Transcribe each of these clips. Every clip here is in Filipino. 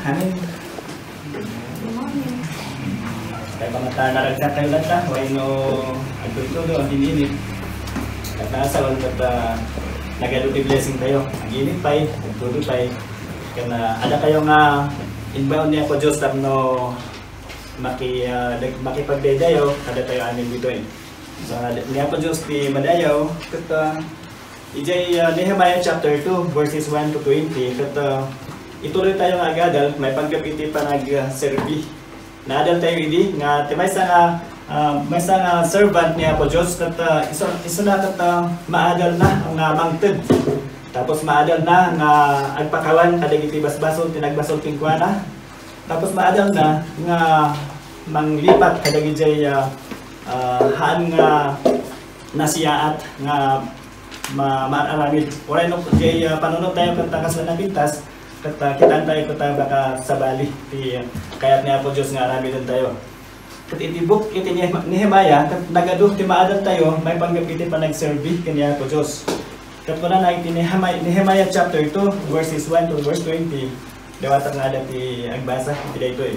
Amin. Kaya pamata naragsak tayo lang ta, why no agtutulo ang dininit. At naasawan kat nagaluti blessing tayo. Ang init pa'y, agtutulo pa'y. Kaya ada kayo nga inbound niya po Diyos tapno makipagdayaw, kada tayo amin dito eh. So niya po Diyos di madayaw, kat ijay Nehemiah chapter 2 verses 1 to 20, kat ituloy tayo nga agadal, may pagkapiti pa nag-servi. Naadal tayo hindi, nga may isang servant niya po Diyos, kat isa na kat maadal na ang mangted. Tapos maadal na nga agpakawan, kadagiti basbasol, tinagbasol tingkwana. Tapos maadal na nga manglipat, kadagiti haan nga nasiyaat, nga maaramid. Oray no, jay panunod tayo kat takas na napintas, kitaan tayo kat baka sabali. Kaya't niya po Diyos nga aramidon tayo. Kat itibuk iti Nehemiah, kat nagaduh ti maadal tayo, may panggapiti pa nagservi kaniya po Diyos. Kat ko na iti Nehemiah chapter 2 verses 1 to verse 20. Dawat nga ada ti agbasa iti dayto eh.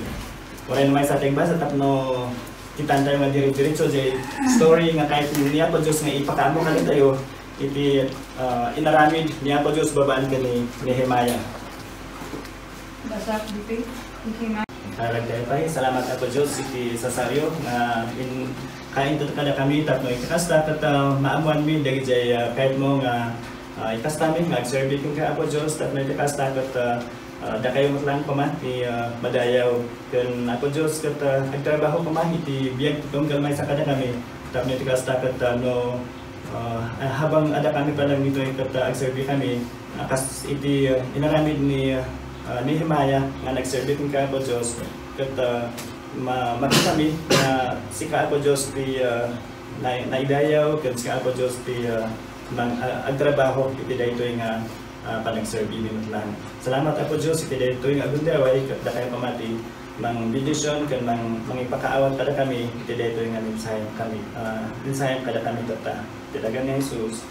Oray naman sa ating basa tapno kitaan tayo nga diri-diretso jay story nga kahit niya po Diyos nga ipakamo kani tayo iti inaramid niya po Diyos babaan kani Nehemiah. Basa dito. Karagday tayo, salamat ako Diyos iti sasaryo na kain kada kami tapno ikasta kat maamuan mi dagi jay kahit mo nga ikasta mi mag-serve kung ka ako Diyos tapno ikasta kat da kayo matlang pa ti madayaw ken ako Diyos kat agtrabaho pa man iti biyag tutong galmay sa kada kami tapno ikasta kat no habang ada kami pa lang dito kat ag-serve kami kas iti inaramid ni Nehemiah nga nag-serve kung ka ako Diyos kat makita kami na si ka ako Diyos di naidayaw kat si ka ako Diyos di agtrabaho iti dayto nga panag-serve minut lang. Salamat ako Diyos iti dayto nga agundaway kat da kayo pamati mang bidisyon kat mang ipakaawat kada kami iti dayto nga minsayang kami minsayang kada kami kat iti dagan ni Jesus.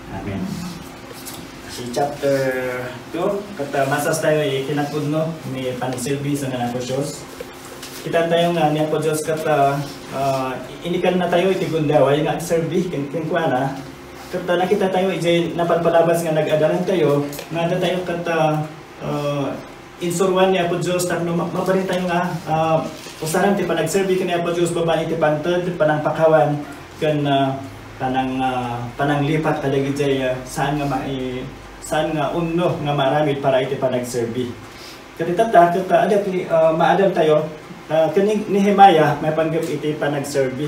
Amen. Si chapter 2, kat masas tayo kinapudno ni panagsilbi sa nga po Diyos. Kita tayo nga niya po Diyos kat inikan na tayo iti gundaway nga agserbi kinkwana. Kat nakita tayo iti napalpalabas nga nag-adalan tayo nga da tayo kat insurwan niya po Diyos tapno mabarin tayo nga usaran ti panagserbi kaniya po Diyos babaan iti pantod panangpakawan kan pananglipat kadagiti saan nga unno nga maramid para iti panagserbi. Katitata kat ada maadam tayo kani Nehemiah may panggap iti panagserbi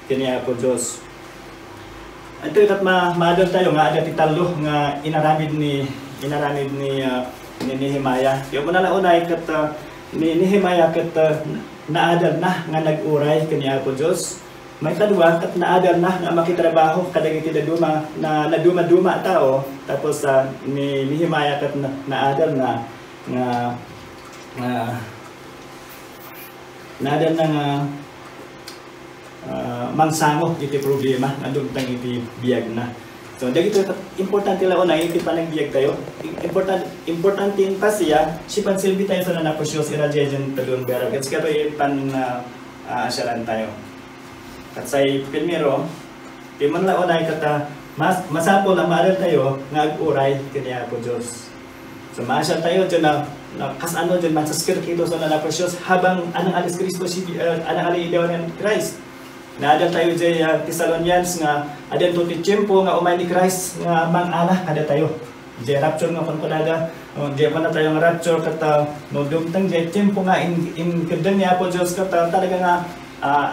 kaniya po Diyos. Ito kat maadam tayo nga ada ti talo nga inaramid ni Nehemiah. Yung muna unay kat ni Nehemiah kat naadam na nga nag-uray kaniya po Diyos. May kadwa kat naadal na nga makitrabaho kadagiti daduma na naduma-duma tao tapos ni Nehemiah kat naadal na nga naadal na nga mangsangop iti problema nga dugtang iti biyag na. So dagito importante la unay iti panagbiag tayo. Importante pa siya si pansilbi tayo sa nanaposyos irajejen talun bera. Gets ka to pan asyaran tayo. At say primero, di man la unay kata masapol ang maaral tayo nga ag-uray kaniya po Diyos. So maasya tayo dyan na kasano dyan man sa skirkito sa nanaposyos habang anang alis Kristo anang aliidaw ng Christ. Naadal tayo dyan Thessalonians nga adan to ti tiyempo nga umay ni Christ nga mang-ala kada tayo. Dyan rapture nga konkulada, dyan pa na tayo nga rapture kata no dumtang dyan tiyempo nga in kadan niya po Diyos kata talaga nga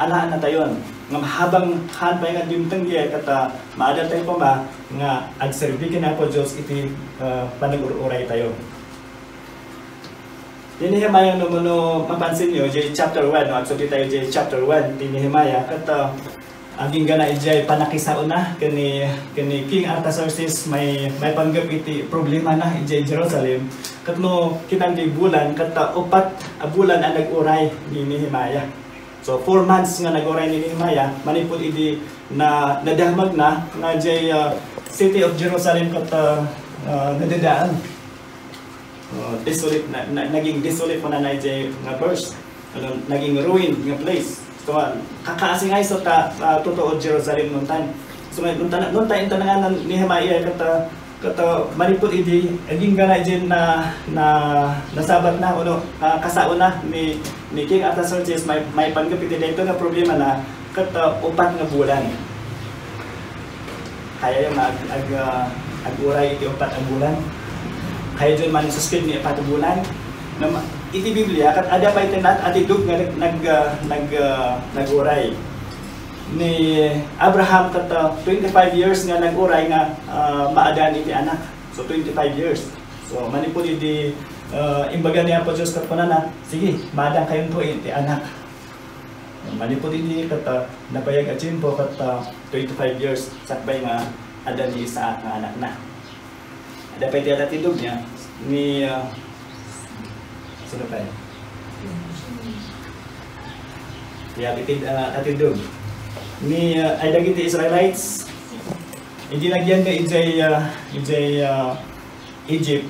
alaan na tayo. Nga habang hanpay nga dimtang diya kata maadal tayo pa ba nga agserbi na po Diyos iti panag-uray tayo. Di Nehemiah no mapansin nyo, chapter 1, no? Actually tayo chapter 1, di Nehemiah kata aging gana ijay panakisaon na kani King Artaxerxes may panggap iti problema na ijay Jerusalem katno kinang bulan kata upat bulan ang nag-uray ni Nehemiah. So 4 months nga nag-uray ni Nehemiah, manipod idi na nadamag na jay city of Jerusalem kat nadadaan. desolate naging desolate po na jay nga verse. Naging ruin nga place. So kakaasingay sa totoo Jerusalem nun tan. So nun tayo tanangan ni Nehemiah kata manipod idi aging gana din na nasabat na kasao na ni King Artaxerxes may panggapit dito nga problema na kata 4 nga bulan. Kaya yung ag-uray iti 4 ang bulan. Kaya dyan man suspend ni 4 bulan. Iti Biblia kat ada pa itinat atidug nga nag-uray. Ni Abraham kata 25 years nga nag-uray nga maadan iti anak. So 25 years. So manipod iti imbaga niya po Diyos kat panana, sige, maadan kayong to iti anak. Manipod iti kata napayag atsin po kata 25 years sakbay nga ada ni Isaac nga anak na. Ada pa iti atidug niya ni sino pa yun? Kaya atidug ni ay dagiti Israelites hindi nagyan nga ijay Egypt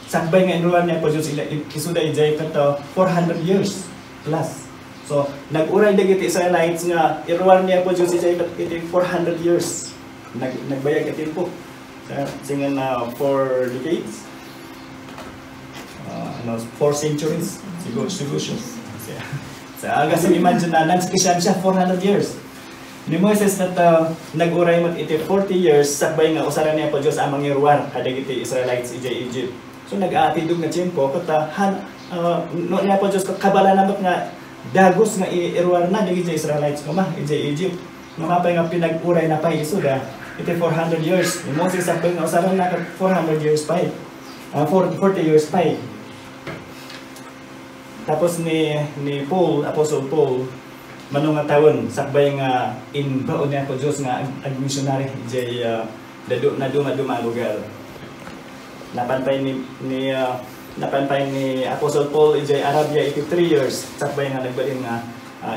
sakbay nga inulan niya po Diyos isuda ijay kata 400 years plus. So nag-uray dagiti Israelites nga iruwan niya po Diyos ijay 400 years nagbayag itin po singan na 4 decades 4 centuries siguro sa aga sa imagine na nagskisyan siya 400 years. Ni Moises nag-uray mo iti 40 years sakbay nga usaran niya po Diyos amang iruwar kadagiti Israelites ijay Egypt. So nag-aatidog na tiyempo kata no niya po Diyos kabala namat nga dagos nga iruwar na dagiti Israelites kuma ijay Egypt. Mapay nga pinag-uray na pa isuda iti 400 years. Ni Moses sakbay nga usaran na 400 years pa 40 years pa. Tapos ni Paul, Apostle Paul manong nga tawon sakbay nga inbaon niya po Diyos nga ag-missionary jay na duma lugar. Napanpay ni Apostle Paul jay Arabia 83 years sakbay nga nagbalin nga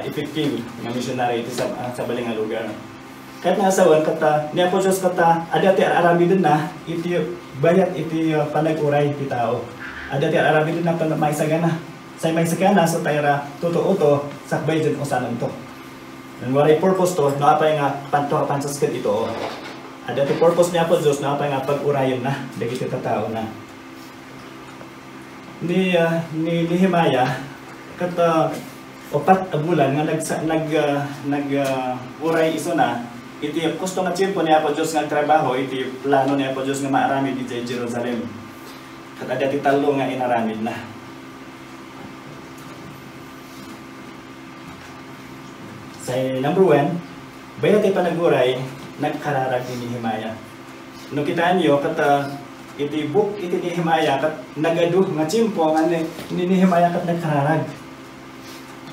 effective nga missionary iti sa baling nga lugar. Kahit nasawan kata niya po Diyos kata ada ti Arabi din na iti bayat iti panag-uray ti tao. Ada ti Arabi din na maisagana. Sa may sakana sa tayra totoo to sakbay dyan usanan to. And what purpose to naapay nga pansasket ito. Ada ti purpose niya po Diyos naapay nga pag-urayon na dagiti tao na. Ni Nehemiah kata 4 bulan nga nag-uray iso na iti gusto nga tiyempo niya po Diyos nga trabaho iti plano niya po Diyos nga maaramid iti Jerusalem. Kat ada ti talo nga inaramid na. Sa number 1, bayat ay panag-uray, nagkararag ni Nehemiah. Nung kitaan nyo, kata iti book iti Nehemiah, kat nagadu nga tiyempo nga ni Nehemiah kat nagkararag.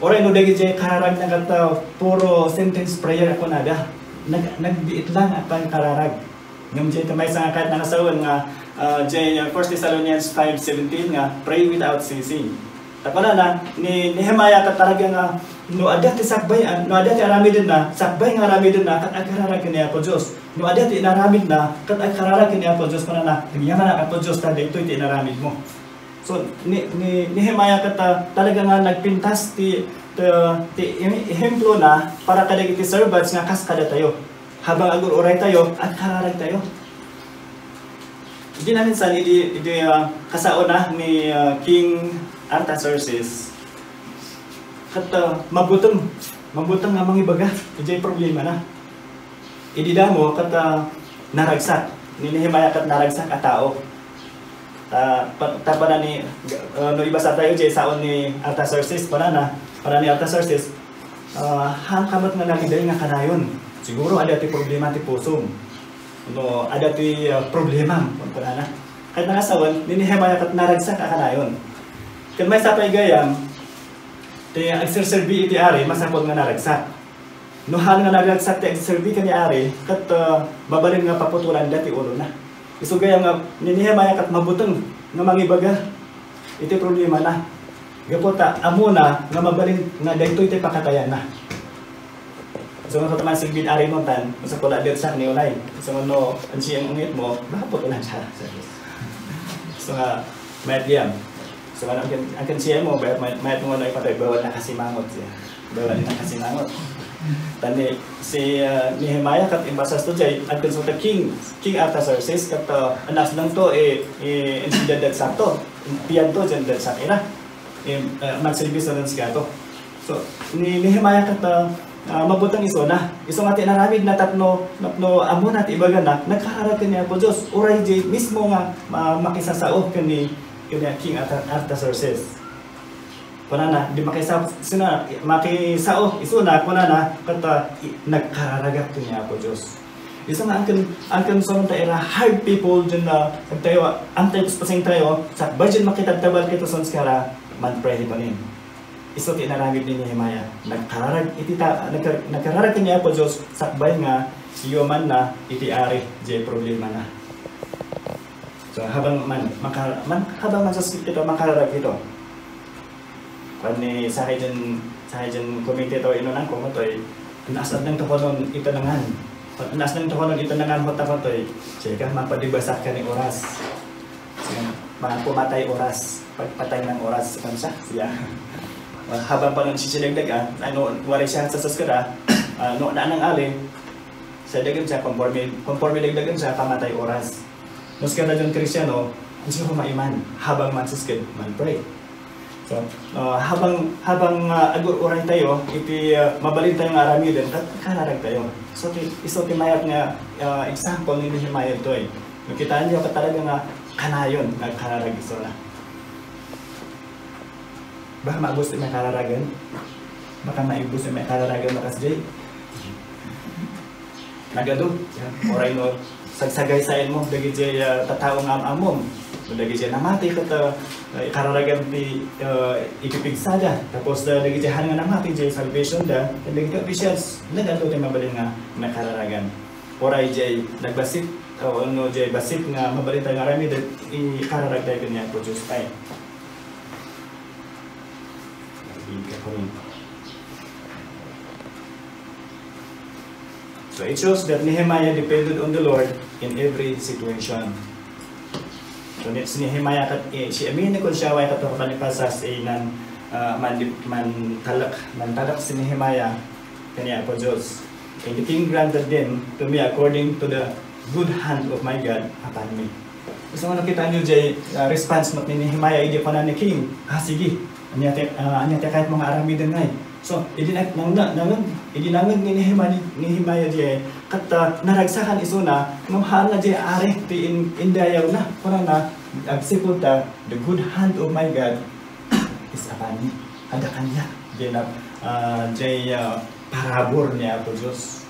Oray no dagi jay kararag na kata puro sentence prayer ako nada. Nagbiit lang at pangkararag. Ngam jay tamay sa kahit nangasawan nga jay 1 Thessalonians 5:17 nga pray without ceasing. Tapos na ni Nehemiah kat talaga nga no ada ti sakbay no ada ti aramid na sakbay nga aramid na kat agkararag kaniya po Dios. No ada ti inaramid na kat agkararag kaniya po Dios panana. Nagyaman na po Dios ta dito ti inaramid mo. So ni Nehemiah kat talaga nga nagpintas ti ehemplo na para kadagiti servants nga kaskada tayo. Habang agur-uray tayo at kararag tayo. Hindi namin sa kasao na ni King Artaxerxes kat mabutong nga mangibaga ijay problema na idida mo kat naragsak ni Nehemiah kat naragsak a tao tapana ni no ibasa tayo jay saon ni Artaxerxes para ni Artaxerxes hangkamot nga nagiday nga kanayon siguro ada ti problema ti pusong no ada ti problema para kahit nangasawan ni Nehemiah kat naragsak a kanayon. Kung may sapay gayam, ti agserserbi iti ari, masapod nga naragsak. Nuhan nga naragsak ti agserserbi kani ari, kat babalin nga paputulan dati ulo na. Isu gayam nga, ni Nehemiah kat mabutong nga mangibaga. Iti problema na. Gapota, amuna nga mabalin nga dayto iti pakatayan na. So nga kataman sigbid ari mo tan, sa pula dirsak ni ulay. So no, ang siyang ungit mo, paputulan siya. So nga, mayat liam. So akan siya mo mayat mo na ipatay bawal na kasimangot siya. Bawal na kasimangot. Tani si Nehemiah kat imbasas to jay akan sa king Artaxerxes kat anas lang to insidad sakto. Piyan to jan dad sa ina. Mag-service na siya to. So ni Nehemiah kat mabutang iso nga tinaramid na tapno amo na ibaga na nagkaharap niya po Diyos uray jay mismo nga makisasao kani King Artaxerxes. Kuna na di makisao iso na kuna na kata nagkararagak niya po Diyos. Isa nga angkan son tayo hard people dyan na tayo antay pasing tayo sa budget makitagtabal kito son skara man pray pa rin. Iso tinaramid ni Nehemiah nagkararag niya po Diyos sakbay nga iyo man na itiari jay problema na. So habang man sa kita makararag ito. Pani sa dyan komite to ino nang kumotoy nasad nang tokonon itanangan. Nasad nang tokonon itanangan hotakotoy. Sika mapadibasak ka ni oras. Mga pumatay oras, pagpatay ng oras kansa siya. Habang pa nang sisinagdag wari siya sa saskara, no na nang alin, sa dagan siya, conforme dagdagan siya, pamatay oras. Nos kada dyan Kristyano, ang siya maiman, habang mansiskid, man pray. So, habang agur oray tayo, mabalin tayong aramidin, kararag tayo. So, iso timayat nga example ni Nehemiah ito Nakitaan niyo ka talaga nga kanayon, nagkararag iso na. Baka maubos may kararagan? Baka maubos may kararagan na kasjay? Nagado, oray no, sagsagay sain mo, dagi jay tataong amom. Dagi jay namati ka kararagan ti ipipigsada. Tapos dagi jay hangan namati jay salvation da, dagi ka officials, nagado tayo mabalin nga may kararagan. Oray jay nagbasit, o ano jay basit nga mabalin tayo nga rami, ikararag tayo kanya po Diyos tayo. So it shows that Nehemiah depended on the Lord in every situation. So si Nehemiah si amin ko siya way katokan ni pasas nan mantalak si Nehemiah kanya po Diyos. And the king granted them to me according to the good hand of my God upon me. So nakita niyo jay response ni Nehemiah idi pa na ni king. Sige. Anya kahit mga aramidin ngay. So, idinangag ni Nehemiah diye kat naragsakan iso na ngumhaan na diye are ti indayaw na kuna na agsipulta the good hand of my God is upon me. Ada kanya diye na parabor niya po Diyos.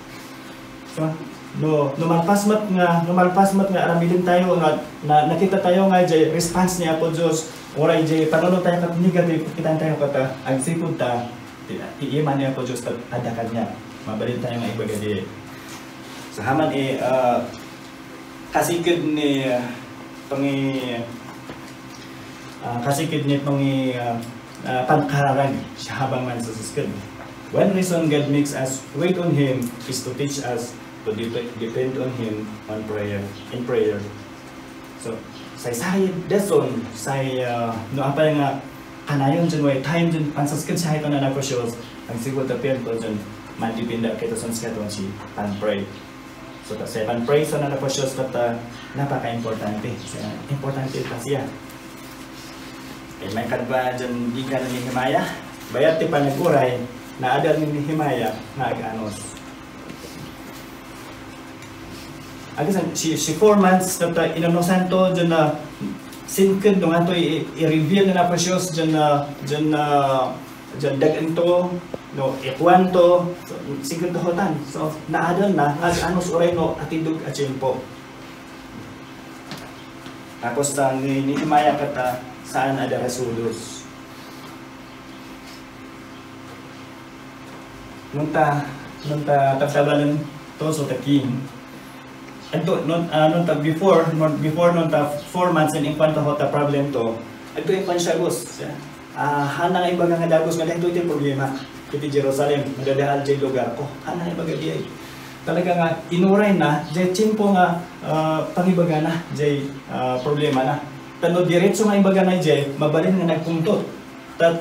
So, numalpasmat nga aramidin tayo na nakita tayo nga diye response niya po Diyos. Oray jay panunod tayo kat negative kita tayo kat agsipod ta iiman niya po Diyos adakan niya mabalin tayo nga ibaga di sa haman kasikid ni pankararag siya habang man sa siskid. One reason God makes us wait on Him is to teach us to depend on Him in prayer. So say deson say no apa nga kanayon dyan way time dyan pansaskid sa ito na nagpo-shows ang siguro tapian ko dyan mandipinda kito sa skatong si pan-pray. So sa pan-pray so na nagpo-shows kata napaka-importante importante pa siya. May kadba dyan di ka na ni Nehemiah bayat ti panag-uray na adal ni Nehemiah na ag-anos. Agasan si 4 months na inanosanto dyan na sinked nung ato i-reveal na po siya dyan dagan to no ikuan to sinked to hotan so naadal na anos oray no atidog at po. Tapos ni Nehemiah kata saan ada resulos nunta tagtabalan to so the king. Ito, before 4 months in kwanta ho ta problem to, ito yung pansyagos. Hana nga ibaga nga dagos nga ito yung problema. Iti Jerusalem, madadahal jay lugar ko. Hana nga ibaga diay. Talaga nga, inuray na, jay chimpo nga pangibaga na, jay problema na. tano diretso nga imbaga na jay mabalin nga nagpuntot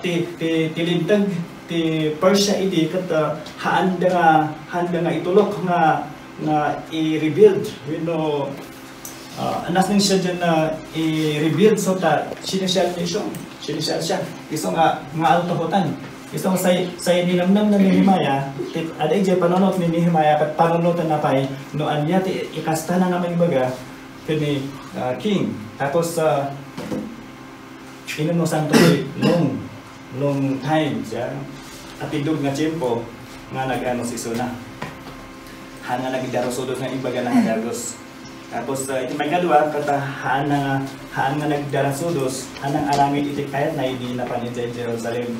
ti tilintag ti Persia idi kat handa nga itulok nga i-rebuild anas ning siya dyan na i-rebuild so ta sinishare siya iso nga altohotan iso nga say ninamnam na ni Nehemia aday jay panonot ni Nehemia kat panonotan na pay no anya ti ikasta na nga magibaga kani king tapos inunusan to long time siya at idog nga tiyempo nga nag-ano si Suna hana nagdarosodot nga imbaga na Dagos tapos iti may kadwa kata haan nga nagdarasodos anang aramid iti kayat na hindi napanin sa Jerusalem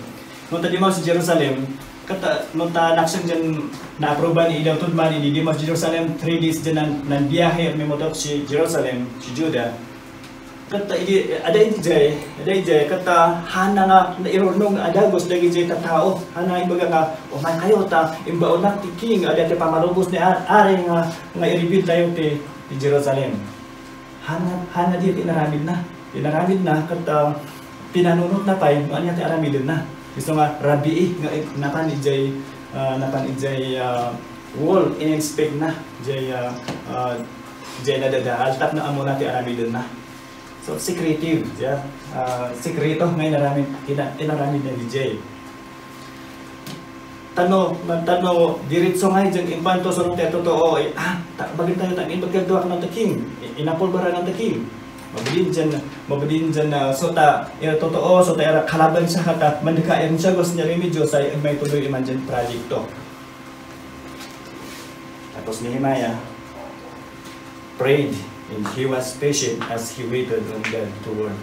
nung tadi mo sa Jerusalem kata nung ta naksyon dyan na-aproban ni Idaw Tudman hindi mo sa Jerusalem 3 days dyan ng biyahe may motok si Jerusalem si Judah kata ada jay kata hana nga nairunong adagos dagi jay tatao hana imbaga nga o man kayo ta imbaon na ti king ada ti pamarubos ni ari nga i-rebuild tayo ti Jerusalem hana di inaramid na kata pinanunot na pay ano ti aramidon na gusto nga rabii nga napan ijay wall in-inspect na jay nadadaal tap na amo na ti aramidon na. So, secretive, yeah. Sekreto ngayon tinaramid na DJ. Tano, diritso ngayon dyan, impanto sa nung totoo, bagay tayo tangin, magkagdawa ka ng king, inapulbara ng king. Mabudin dyan, so totoo, so kalaban siya kata, mandikain siya, gusto niya remedyo sa may tuloy iman dyan project to. Tapos Nehemia prayed. And he was patient as he waited on God to work.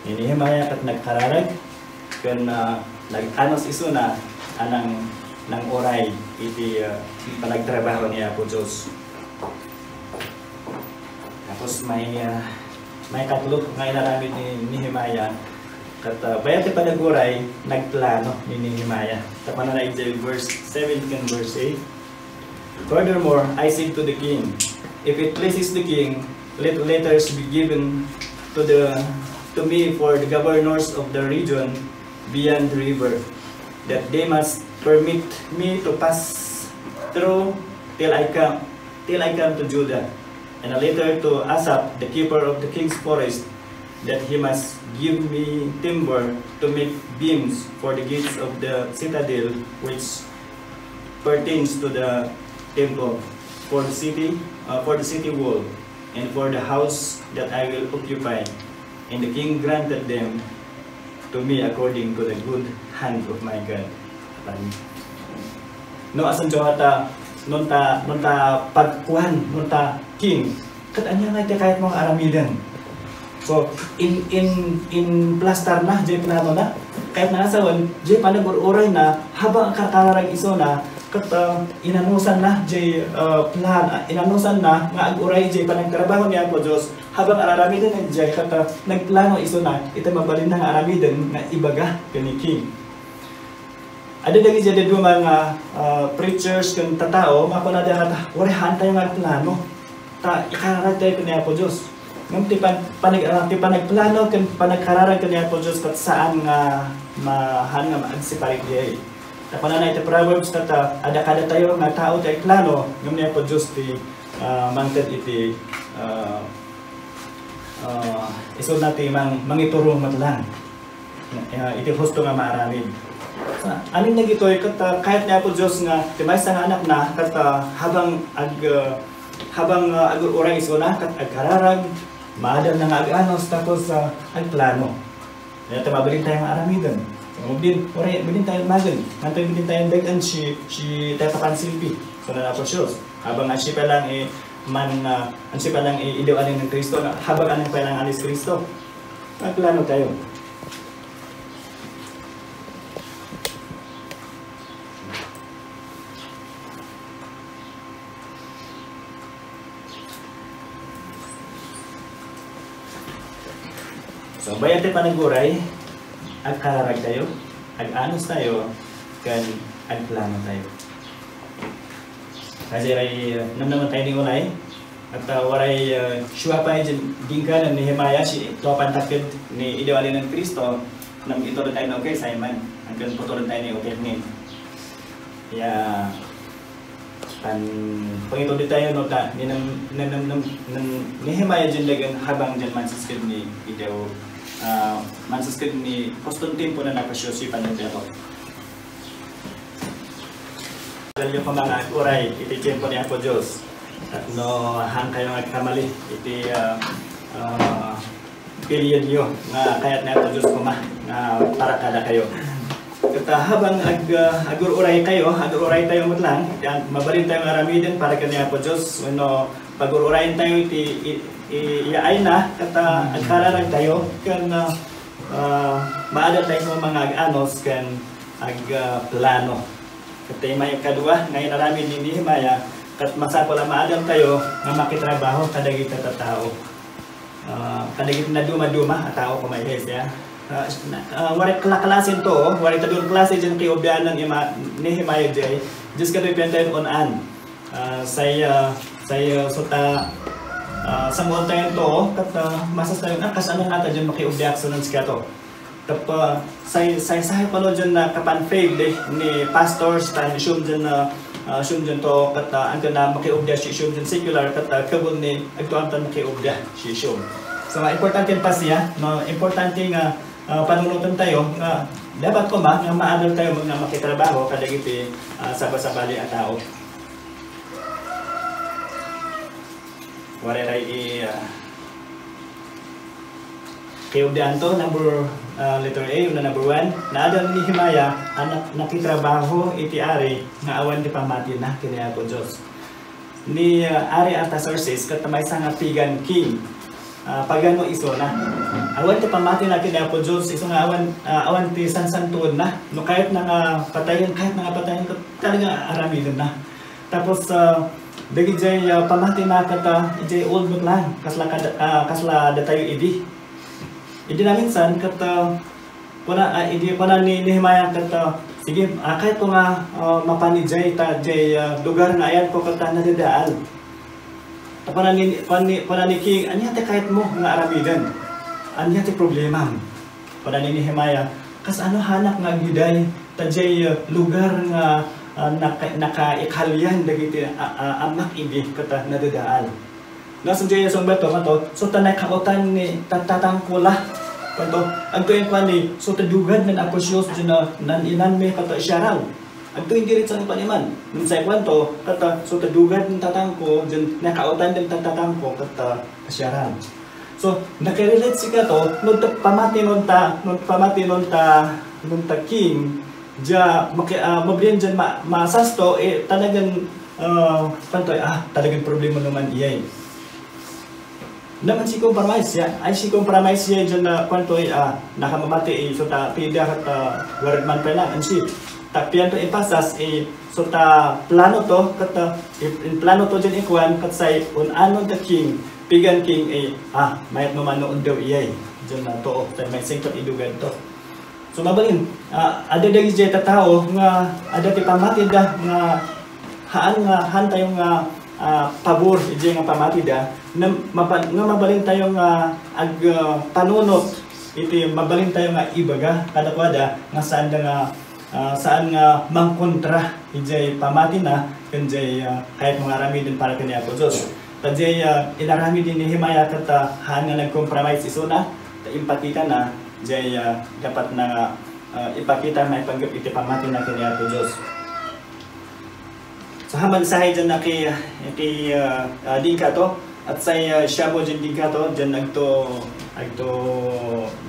Ni Nehemia kat nagkararag kan nag-anos iso na anang nang oray iti panagtrabaho niya po Diyos. Tapos may katlog nga inaramid ni Nehemia kat bayat ti panaguray nagplano ni Nehemia. Tapanan na verse 7 and verse 8. Furthermore, I said to the king, if it pleases the king, let letters be given to me for the governors of the region beyond the river, that they must permit me to pass through till I come to Judah, and a letter to Asaph, the keeper of the king's forest, that he must give me timber to make beams for the gates of the citadel, which pertains to the temple, for the city wall, and for the house that I will occupy. And the king granted them to me according to the good hand of my God. No asan johata nunta pagkuhan nunta king kat anya nga iti kahit mga aramidan. So in plaster na jay plano na kahit nasawan jay panagururay na habang katararag iso na kat inanusan na jay inanusan na nga aguray jay panagtrabaho niya po Diyos habang aramidan na jay kat nagplano iso na ito mabalin na nga aramidan nga ibaga kani king. Ada dagi jay do mga preachers kan tatao makunada kata wala hantay nga plano ta ikararag tayo kaniya po Diyos ngam ti panagplano kan panagkararag kaniya po Diyos kat saan nga mahan nga maagsiparig jay. Tapanan na iti Proverbs kata ada kada tayo nga tao tayo plano ngam niya po Diyos ti mangted iti iso nati mangiturong matlang iti husto nga maaramid. Aning nagitoy kata kahit niya po Diyos nga ti maysa nga anak na kata habang agururay iso na kat agkararag maadam na nga aganos tapos agplano. Kaya mabalin tayo nga aramidan. Bilin tayo magan. Nantoy bilin tayo dagan si tayo papansilbi. So na po Diyos. Habang ang siya lang ang siya lang idewanin ng Kristo. Habang anong pa lang alis Kristo. Magplano tayo. So bayan tayo panaguray. Agkararag tayo, ag-anos tayo, kan agplano tayo. Kasi ray namnaman tayo ni ulay, at waray syuapay dingka ng Nehemiah si topantakid ni idewali ng Kristo nam ito rin tayo na okay Simon hanggang putulan tayo ni Oternin kaya pangito di tayo no ta ni Nehemiah dyan lagang habang dyan mansaskid ni idew mansaskid ni Constantine po na nakasyosipan ng pero yung mga uray iti tiyempo ni ako Diyos at no hang kayo nga kamali iti period nyo nga kayat na ako Diyos kuma nga para kada kayo at habang agur-uray kayo agur-uray tayo lang mabalin tayo nga ramidin para kanya ako Diyos no pag-urayin tayo iti iyaay na at agkararag tayo kan maadal tayo mga ag-anos kan ag-plano at may kadua ngayon narami ni Nehemiah kat masako lang maadam tayo nga makitrabaho kadagit na tao kadagit na duma-duma at tao kumayhes ya warit klasin to warit doon klase dyan kay obyanan ni Nehemiah jay just katoy pintayin on an saya suta sa mga tayo to kat masas tayo na kas ano nga ta dyan makiobyak sunan siya to tapa say palo dyan na kapan fail ni pastors tan siyum dyan na siyum dyan to kat ang na makiobyak si siyum dyan secular kat kabul ni agtuam tan makiobyak si siyum so importante pa siya no importante nga panunutan tayo nga dapat ko ba nga maadal tayo mga makitrabaho kadagiti sabasabali at tao waray kiubdian to number letter A una number 1 naadal ni Nehemiah anak nakitrabaho iti ari nga awan di pamati na kiniya ko Diyos ni Ari Artaxerxes katamay sa nga pagan king pagano iso na awan ti pamati na kiniya ko Diyos iso nga awan ti sansantuon na no kahit na nga patayin talaga aramidon na tapos dagi jay pamati na kata ijay old book lang kasla datayo idi na minsan kata idi ni Nehemiah kata sige kahit ko nga mapanijay ta jay lugar nga ayan ko kata nadadaan pana ni king anya te kahit mo nga aramidan anya te problema pana ni Nehemiah kas ano hanak nga giday ta jay lugar nga naka-ikalyan dagiti amak idi kata nadadaan nasa jay song beto mato so tanay kautan ni tatatangkula kanto agto yung kwani so tadugad ng aposyos dyan nan inan may kata isyaraw agto yung dirit sa paniman nung sa kwanto kata so tadugad ng tatangko dyan nakautan ng tatangko kata isyaraw so nakirelate siya to nung pamati nun ta king dya mabliyan dyan masasto talagang kanto talagang problema naman iyay naman si compromise ya ay si compromise ya dyan na kwanto nakamamati so ta pida kat word man pa na ansi tapian to ipasas so ta plano to kat plano to dyan ikuan kat say on ano the king pagan king mayat mamanoon daw iyay dyan na to may singkat idugan to so mabalin ada dagi jay tao nga ada ti pamati da nga han tayo nga pabor ije nga pamati da nga mabalin tayo nga panunot iti mabalin tayo nga ibaga kadakwada nga saan nga mangkontra ije pamati na kanjay kahit mga rami din para kaniya ko Diyos kanjay inarami din ni Nehemiah kata han nga nag-compromise iso na impakita na jay dapat na ipakita na ipanggap iti pamati na kaniya ko Diyos so haman sahay dyan na iti dingka to at say siya mo dyan dingka to dyan agto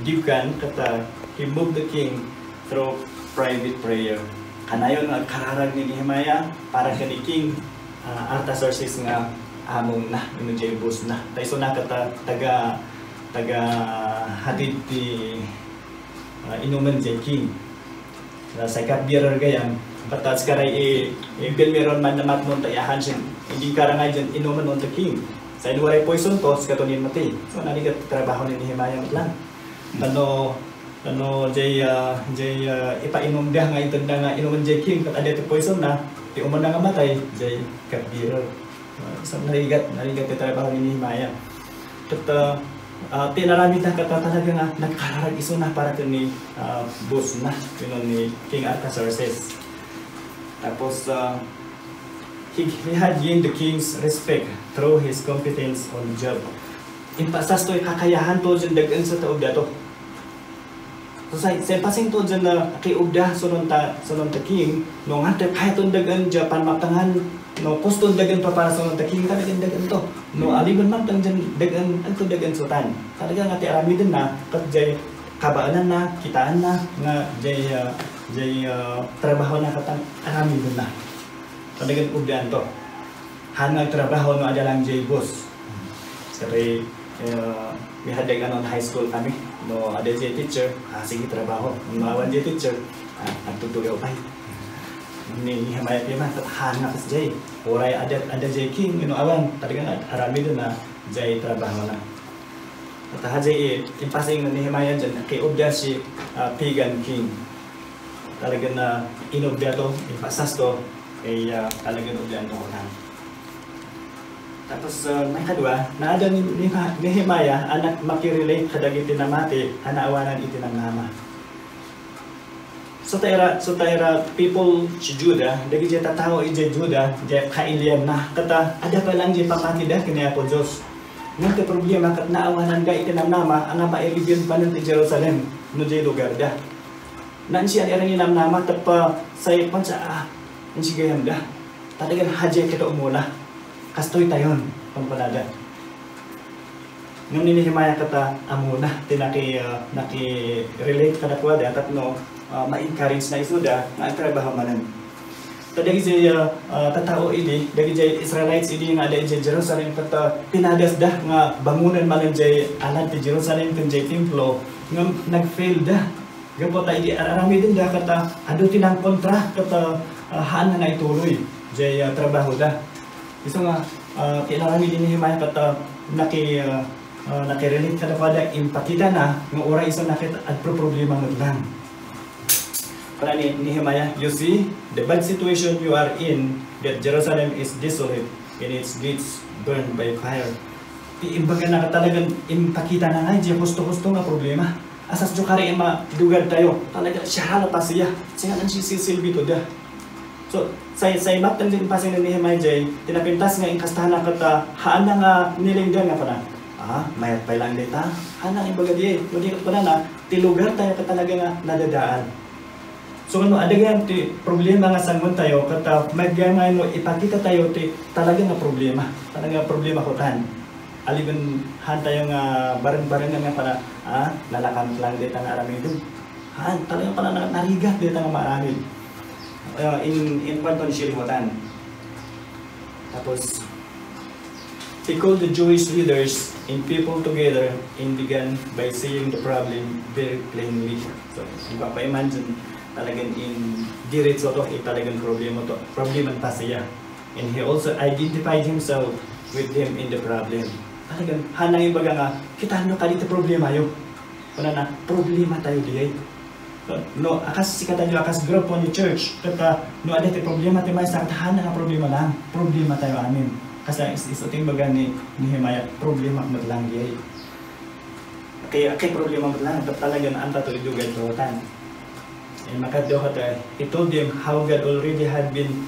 givekan kata he moved the king through private prayer kanayon ang kararag ni Nehemiah para kani king Artaxerxes nga among na jay bus na tayo so na kata taga hadid ti inuman jay king sa kapbirar gayam patats karay meron man na matnon tayahan siya hindi karangay dyan inuman on the king sa inuwaray poison to sa katunin mati so nanigat trabaho ni Nehemiah lang jay ipainom dia nga itanda nga inuman jay king kat adet poison na ti uman nga matay jay kapbirar Isang narigat yung trabaho ni Nehemiah. At tinaramid na kata talaga nga nagkararag iso na para ni boss na yun ni King Artaxerxes. Tapos he had gained the king's respect through his competence on the job. Impasas to'y kakayahan to dyan dagan sa taog dato. So sa pasing to dyan na kiugda sunod ta king no nga kahit to dagan dyan panmatangan no kuston dagan pa para sunod ta king talagang dagan to no aliban man tang dyan dagan ang to dagan sutan talaga nga ti arami din na kat jay kabaanan na kitaan na nga jay trabaho na katang arami din na talagang ugdan to hanag trabaho no adalang jay boss sabi may hadag anon high school kami no ada jay teacher sige trabaho mawan jay teacher nagtutugaw pa ni Nehemiah man hanap sa jay oray ada jay king awan talagang arami din na jay trabaho na at hajay impasing ni Nehemiah dyan kay ugda si pagan king talagang na inugda to impasas to ay talagang ugda to na. Tapos may kadwa, naada ni Nehemiah anak makirelate kadagi tinamati, anaawanan itinamnama. So taira people si Judah, dagi jay tatawo ijay Judah, jay kailian na kata ada pa lang jay pamati dah kanya po Diyos. Nang ka problema kat naawanan ga itinamnama, ang mailibyon pa ng Jerusalem, no jay lugar dah. Naan siya ang inamnama tapa sa ipan sa ang sigayam dah. Talagang hajay kita umula. Kastoy tayon pampadada. Nung ni Nehemiah kata amuna naki-relate kada ko da tatno ma-encourage na isuda nga trabaho manan. Tadagi jay tatao idi dagi jay Israelites idi nga ada jay Jerusalem kata pinadas dah nga bangunan manan jay anad ti Jerusalem ken jay templo nga nag-fail dah. Gapo ta idi arami din dah kata adu tinang kontra kata haan na ituloy jay trabaho dah. Iso nga kailangan din ni Nehemiah kata naki-relate kada pada impakita na nga oray iso nakita at problema mo lang. Para ni Nehemiah, you see the bad situation you are in, that Jerusalem is desolate and its gates burned by fire. Imbaga na talagang impakita na nga diya husto-husto nga problema. Asas jo kare madugad tayo. Talaga siya hala pa siya. Siya nang sisilbi to da. So, sa maptan din pasing ni Nehemiah jay, tinapintas nga inkastahan na kata, haan na nga nilinggan nga pa na. Mayat pa lang dita, haan na imbaga diya. Hindi ka pa na, tilugar tayo ka talaga nga nadadaan. So, ada nga ti problema nga sangon tayo, kata magyangan mo, ipakita tayo ti talaga nga problema. Talaga problema ko tan. Aliban han tayo nga bareng-bareng nga pa na, lalakan lang dita nga aramid doon. Han, talaga pala narigat dita nga maaramid. In kwanto ni Shilihotan. Tapos, he called the Jewish leaders and people together and began by saying the problem very plainly. So, ipapa-imagine talagang in diretso to, talagang problema pa siya. And he also identified himself with them in the problem. Talagang hanang ibaga nga, kita nyo ka dito problema yun. Kuna na, problema tayo diyan. No, akas sikatan nyo, akas grupo ni church. Kata, no, ada ti problema ti may sa katahan nga problema lang. Problema tayo amin. Kasi isuting baga ni Nehemiah, problema mo lang diyan. Kaya problema mo lang, talagang anta to idugad tuhutan. And makadyohat he told them how God already had been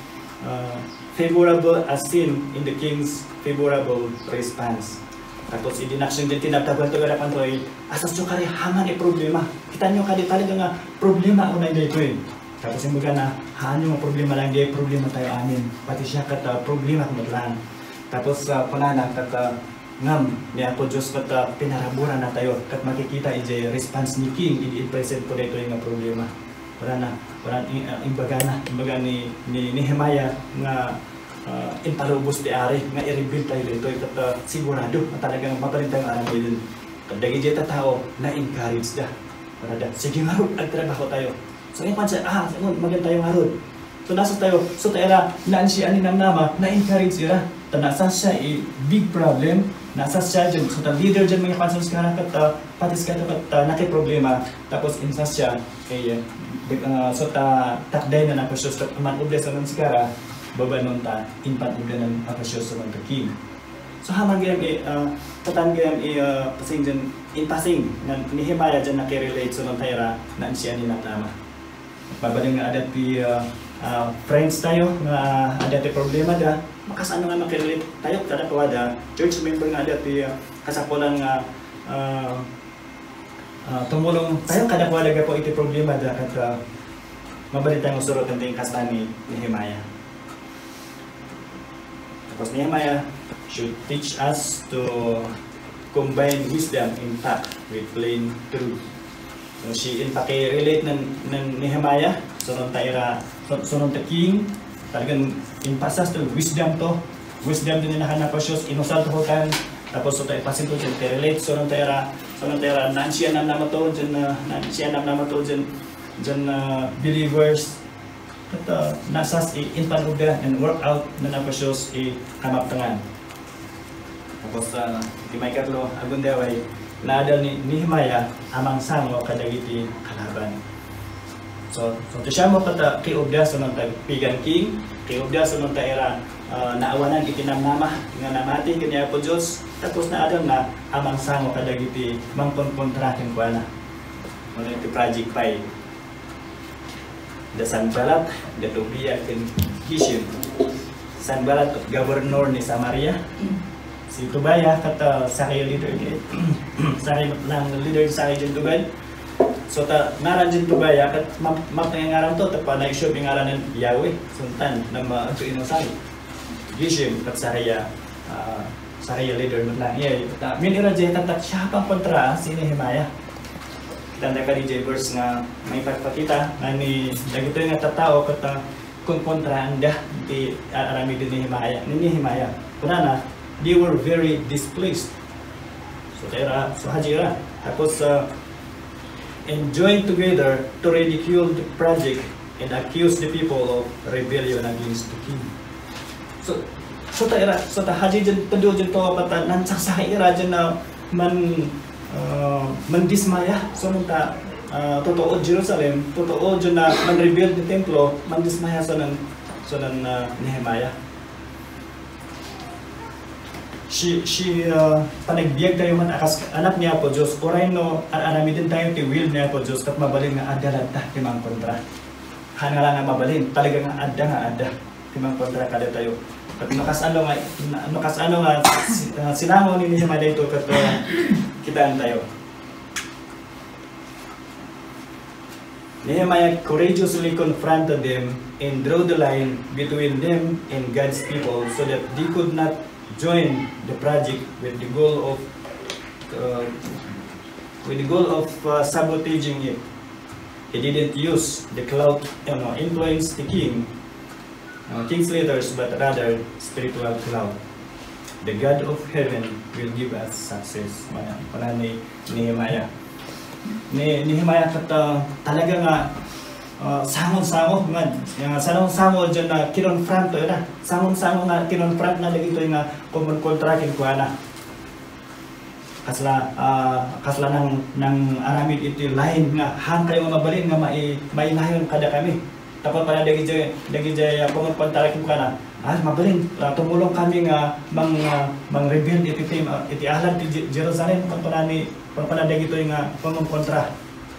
favorable as seen in the king's favorable response. Tapos idinaksyon din tinataban to gara kanto ay asas nyo kari haman ay problema. Kita nyo kari talaga nga problema unay dito eh. Tapos yung mga na haan yung problema lang di problema tayo amin. Pati siya kata problema kung lang. Tapos panana kata ngam niya po Diyos kata pinarabura na tayo. Kat makikita ijay response ni King i-present po dito yung problema. Wala imbaga ni Nehemiah nga impalubos di ari nga i-rebuild tayo dito at sigurado na talagang maparinta ang alam din. Kadagi dito tao na encourage da. Para da sige nga ron agtrabaho tayo. So yung pansa maganda tayo nga ron. So nasa tayo so tayo naan siya ani nama na encourage ira. Nasa siya big problem. Nasa siya dyan, so the leader dyan mga pansin sa kanan patis ka ito naki-problema, tapos insas siya, so takday na napasyos, man ubles naman si Kara, babanon ta impat udanan apasyoso ng king. So hamang gayam tatan gayam pasing dyan in passing na Nehemiah dyan nakirelate so ng tayra na siya ni natama. Babaling nga adat pi friends tayo nga adat pi problema da makas ano nga makirelate tayo kada kawada church member nga adat pi kasapulan nga tumulong tayo kada kawada ga po iti problema da kat mabalik tayong usurot ng tingin kasta ni Nehemiah. Tapos Nehemiah should teach us to combine wisdom in fact with plain truth. So she in fact relate ng Nehemiah sunod tayo sunod ta king talagang in pasas to wisdom din hinahanap pa siya inusal to hotan tapos so tayo pasin to relate sunod tayo nan siya nam namato dyan believers at nasas inpanuda and work out na napasyos kamaptangan. Tapos di may katlo agundeway naadal ni Nehemiah amang sango kadagiti kalaban. So to siya mo kata kiubda sa nang tagpigan king, kiubda sa nang taera naawanan itinamnama nga namati kaniya po Diyos. Tapos naadal na amang sango kadagiti mangkonkontrakin ko na. Muna iti project 5. The Sanballat, the Tobiah and Geshem. Sanballat of governor ni Samaria. Si Tobiah kata sakay leader ni sakay lang leader sakay dyan Dubai. So ta ngaran dyan Tobiah kat map nga ngaran to ta na issue ngaran ng Yahweh suntan na maadto inosay. Geshem kat sakay leader man lang iya. Ta min ira jay tatak siya pang kontra si Nehemiah. Tanda ka di verse nga may pagpakita nga ni dagito nga tatao kata kung kontra anda di arami din ni Nehemiah. Kunana they were very displeased. So hajira tapos and joined together to ridicule the project and accuse the people of rebellion against the king. So ta haji jen tedo jen to pata nan saksa ira jen na mandismaya so nung ta totoo Jerusalem totoo dyan na man-rebuild ng templo mandismaya so ng Nehemiah. She panagbiag tayo man anak niya po Diyos oray no arami din tayo ti will niya po Diyos kat mabalin nga adalan ta timang kontra hanga lang nga mabalin talaga nga ada timang kontra kada tayo kat makasano nga sinango ni Nehemiah ito kat kitaan tayo. Nehemiah courageously confronted them and drew the line between them and God's people so that they could not join the project with the goal of sabotaging it. He didn't use the clout influence the king's leaders, but rather spiritual clout. The God of heaven will give us success. Wala ni Nehemiah. Nehemiah kata talaga nga sangon-sango nga sangon-sango dyan na kinonfront to na sangon-sango nga kinonfront na dagito nga kontrakin ko na kasla nang aramid iti line nga hang kayo nga mabalin nga mailayon kada kami tapos pala dagi jay kontrakin ko na mabalin tumulong kami nga mang-rebuild iti ahlan ti Jerusalem pagpala dagito nga kontra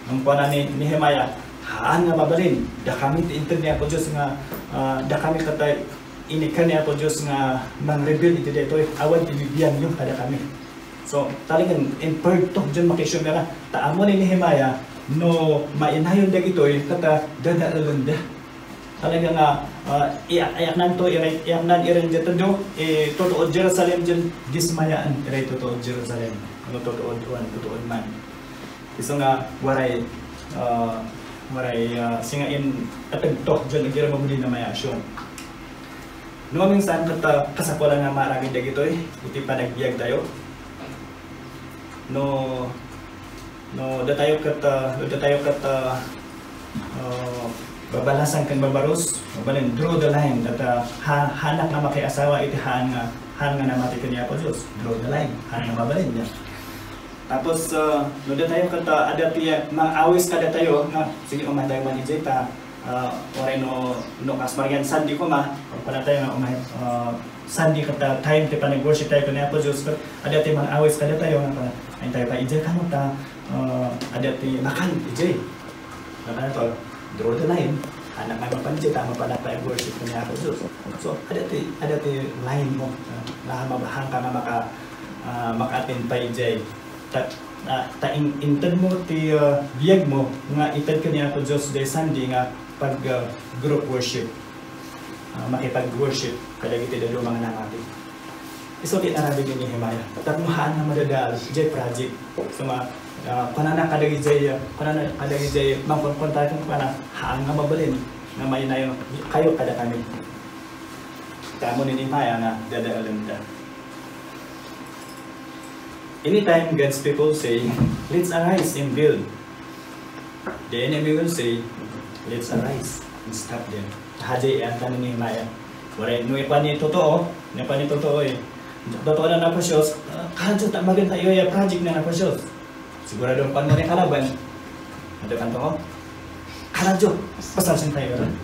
ang pana ni Nehemiah haan nga mabalin da kami ti niya po Diyos nga da kami katay inikan niya po Diyos nga mang-rebuild iti dito awan ti bibiyang yung kada kami. So talagang impaired to dyan makisyon nga taamo ni Nehemiah no mainayon dagito kata dadaalanda talaga nga iaknan iran dyan do totoo Jerusalem dyan dismayaan iray totoo Jerusalem ano totoo man iso nga waray singain atagtok dyan nagira mabuli na may asyon no minsan kasapulan nga maraming dagito iti panagbiag tayo no datayo kata babalasan kan babaros mabalin draw the line data hanak na makiasawa iti haan nga namati kaniya po Diyos draw the line haan nga mabalin niya. Tapos no datayo kata ada tiya mang awis kada tayo nga sige umay tayo manijay ta oray no kasmaryan Sunday ko para tayo Sunday kata time te panag-worship tayo kanya po Diyos ada ti mga awis kada tayo nga ay tayo pa ijay kamo ta ada ti makan ijay na to draw the line anak may mapanjay tama pala tayo worship kanya po Diyos so ada ti line mo na mabahang ka na maka-attend pa ijay ta intend mo ti biyag mo nga itad kanya po Diyos day Sunday nga pag group worship makipag-worship kada giti dalo mga namati. Iso ti arabi ni Nehemiah. Tatmuhaan na madadal jay project. So panana kada gijay mangkonkontak ko pana haan nga mabalin nga may nayo kayo kada kami. Kamo ni Nehemiah nga dadaalan ta. Anytime God's people say, let's arise and build. The enemy will say, let's arise and stop them. Hajay ang tanin ni Nehemiah. Waray, nung ipa ni totoo eh. Totoo na napasyos, kanjo ta maganda iyo project na napasyos. Sigurado ang pan mo ni kalaban. Ano kanto ko? Kanjo, pasasin tayo rin.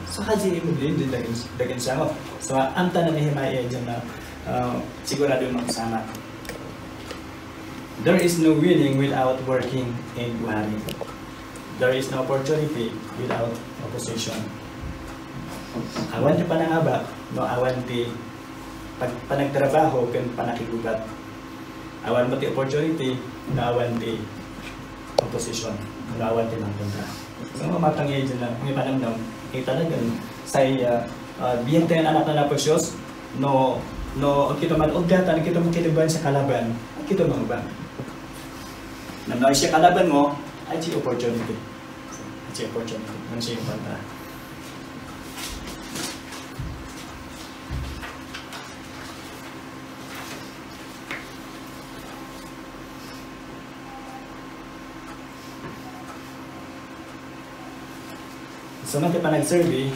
So hajay mo din dagin siya mo. So ang tanin ni Nehemiah dyan na sigurado yung magsama. There is no winning without working and worrying. There is no opportunity without opposition. Awan ti panangaba, no awan ti panagtrabaho ken panakigubat. Awan mo ti opportunity, no awan ti opposition, no awan ti nangkontra. So mamatang iya dyan na, may panamnam, talagang say biyang tayo anak na napasyos, no kita man ugatan, kita mo kitiban sa kalaban, kita mo ba? Namnoy siya kalaban mo, ay si opportunity. Si opportunity, ano siya yung panta. So nang panag-survey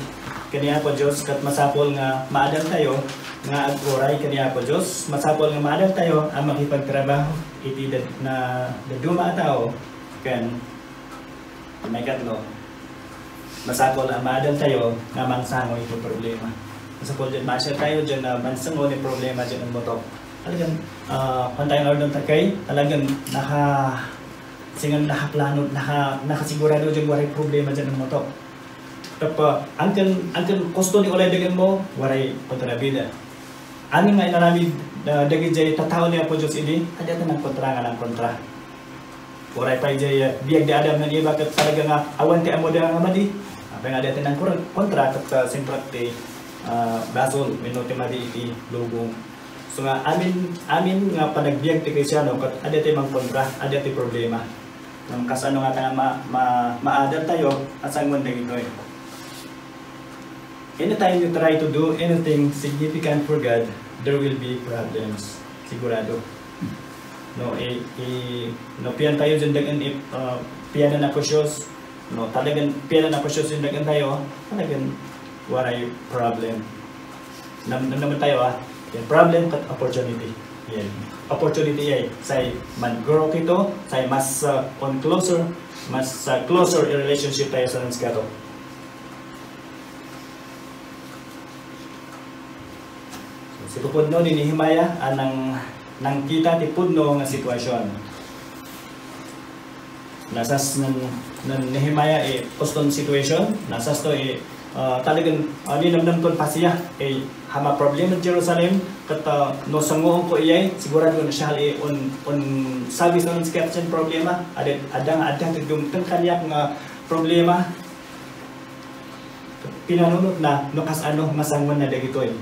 kaniya po Diyos kat masapol nga maadal tayo nga agkoray kaniya po Diyos masapol nga maadal tayo ang makipagtrabaho iti na duma tao ken may katlo masapol ang maadal tayo nga mansango ito problema masapol dyan masyal tayo dyan na mansango ni problema dyan ang motok talagang pantay nga ordon takay talagang nakaplano nakasigurado dyan waray problema dyan ang motok. Tapos, angkan kosto ni ulay dagan mo, waray kontrabida. Ano nga inarami dagin jay tataw niya po Diyos ini, ada ng kontra nga ng kontra. Waray pa jay biyag di adam ng iba kat talaga nga awan ti amo da nga madi. Apa nga ada ng kontra kat simprakte basol minuti madi iti lubong. So nga amin nga panagbiag ti Kristiano kat ada ti mang kontra, ada ti problema. Nang kasano nga ta maadal tayo at sang mundang ito eh. Anytime you try to do anything significant for God, there will be problems. Sigurado. No, piyan tayo dyan dagan piyan na napasyos. No, talagang piyan na napasyos dyan dagan tayo. Talagang waray problem. Naman tayo problem kat opportunity. Yan. Opportunity ay say man-grow kito, say mas closer relationship tayo sa nanskato. Si pupudno ni Nehemiah nang kita ti pudno nga sitwasyon. Nasas ng Nehemiah poston situation, nasas to talagang ninamnam kon pasiya hama problem ng Jerusalem kat no sanguhon ko iyay sigurado na siya on service ng sketchen problema adang tigumtang kanya nga problema pinanunod na no kas ano masangwan na dagitoy.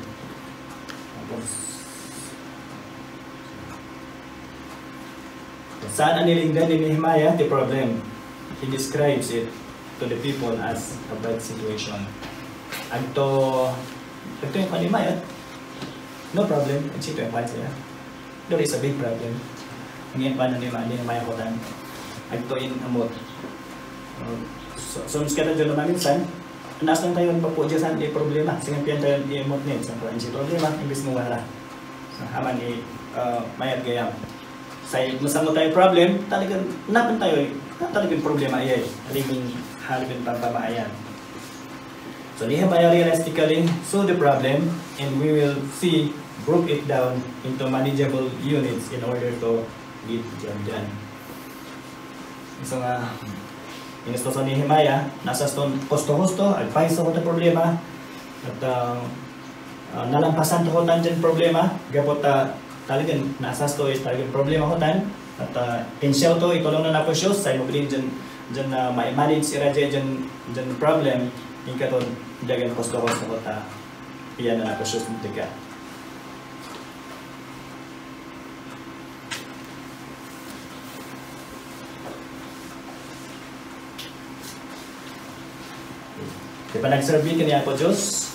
Saan ang nilingdan ni Nehemiah the problem? He describes it to the people as a bad situation. Agto yung Nehemiah, no problem. Ito yung siya. There is a big problem. Ngayon pa na Nehemiah ko tan. Agto in amot. So mas kata dyan naman minsan, anas lang tayo po dyan saan problema. Singapian tayo i-emot niya. Sa problema, imbis mo wala. So haman mayat gayam. Say masamo tayo problem, talagang napan tayo talagang problema ay halipin pampamaayan. So Nehemiah realistically saw the problem, and we will see broke it down into manageable units in order to get the job done. So nga, inusto sa Nehemiah, nasa husto-husto, agpaiso ko na problema, at nalampasan to ko dyan problema, gapot talagang nasasto talagang problema ko tan, at pinsyaw to, ikulong na po siya, sa imobilin dyan ma-manage si Raja dyan problem, yung katon, dagan husto-husto ko ta, iyan na po siya sa Di pa nag-survey kaniya po Diyos.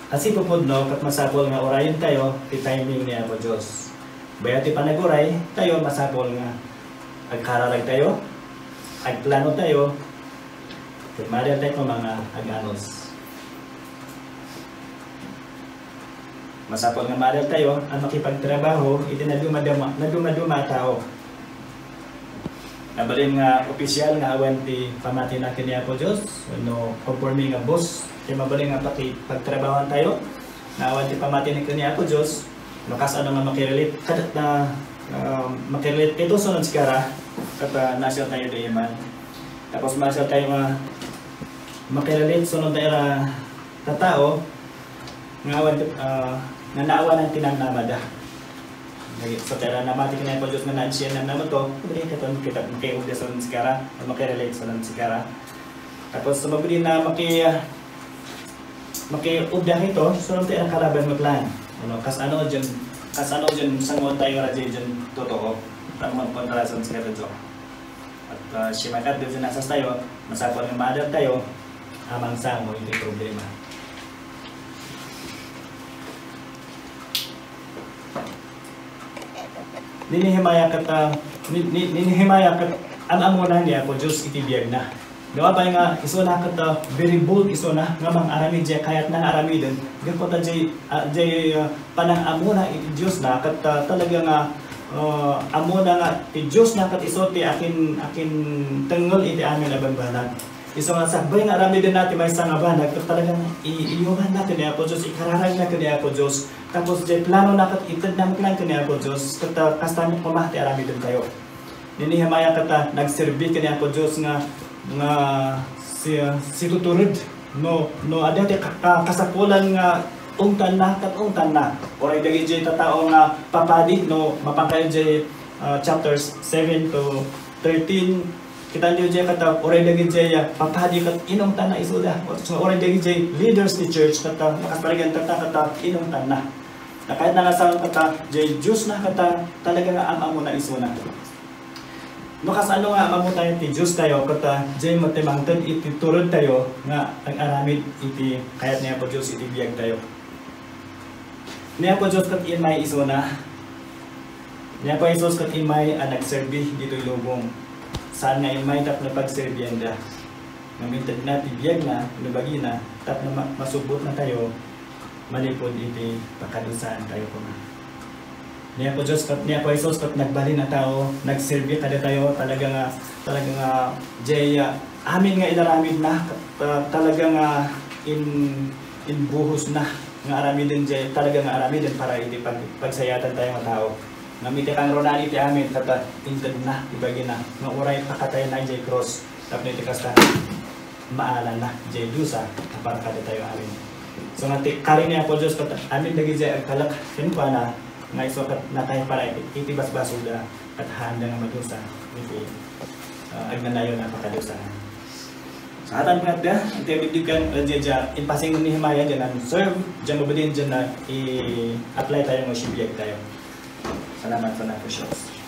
Asi po po no, kat masapol nga orayon tayo, ti timing niya po Diyos. Bayati pa nag-uray, tayo masapol nga agkararag tayo, agplano tayo, kat marian tayo mga aganos. Masapol nga marian tayo, ang makipagtrabaho, iti naduma tao. Nabaling nga opisyal nga awan ti pamati na kaniya po Diyos, no conforming nga boss, kaya mabaling nga pati pagtrabahoan tayo, na awan ti pamati na kaniya po Diyos, makas ano nga makirelate, kadat na makirelate ito sunod sigara, kat nasyal tayo di iman. Tapos nasyal tayo nga makirelate sunod na tatao, nga awan nga naawan ang tinanamada. So tera na mati kinain po Diyos nga na-ansyan na naman to, pwede katon kita makiugda sa sikara, makirelate sa sikara. Tapos mabili na makiugda ito, so nung tayo ang kalaban mo plan. Kas ano dyan sangon tayo radya dyan totoo, tamang kontra sa sikara dyan. At siya makat dyan nasas tayo, masapon ng maadap tayo, amang sango, hindi problema. Ninihimaya kat ang amunan niya po Diyos itibiyag na. Dawa pa nga iso na kat very bold iso na nga mang aramid jay kayat nang aramidin. Gapot ta jay panang amuna iti Diyos na kat talaga nga amuna nga ti Diyos na kat iso ti akin tengol iti amin abanbanag. Iso nga sabay nga aramidin natin may isang abanag kat talagang iyuhan natin niya po Diyos, ikararag na kaniya po Diyos. Tapos jay plano na kat itad na plan kaniya po Diyos, kat kastamit pamahti aramidin tayo. Ninihimaya kat nagserbi kaniya po Diyos nga si tuturod no adati kasapulan nga ungtan na oray dagi jay tatao nga papadi no mapangkayo jay chapters 7 to 13. Kita niyo jay kata oray dagi jay papadi kat inungtan na isuda. So oray dagi jay leaders ni church kata makasbaligan kata inungtan na. Na kahit na sa kata jay Diyos na kata talaga nga ang amo na isuna. No kas ano nga amo tayo ti Diyos tayo kata jay matimangtan iti turod tayo nga ang aramid iti kayat niya po Diyos iti biyag tayo. Niya po Diyos kat imay isuna. Niya po Isos kat imay ang nagserbi dito ilubong. Saan nga imay tap na pagserbiyan da. Namintad na tibiyag na, nabagi na, tap na masubot na tayo, malipod iti pakadusan tayo po na. Niya po Diyos, niya po Isos kat nagbali na tao, nagserbi kada tayo, talaga nga, jay, amin nga ilaramid na, talaga nga in buhos na, nga aramid din jay, talaga nga aramid din para iti pagsayatan tayo nga tao. Ngamiti kang ronan iti amin, kata intad na, ibagi na, nga uray pakatay na jay cross, tapos iti kasta maalan na, jay dusa, para kada tayo amin. So nga karin niya po Diyos, kata amin lagi jay agkalak, kinpa na, nga iso kat natay para iti basbasuda, kat handa nga madusa, iti agnanayon na pakadusa. Sa atan po natin, iti abigdigan, dyan, inpasing ni Himaya, dyan ang serve, dyan mabadin, dyan na i-apply tayo, masyibiyag tayo. Salamat po na po, Diyos.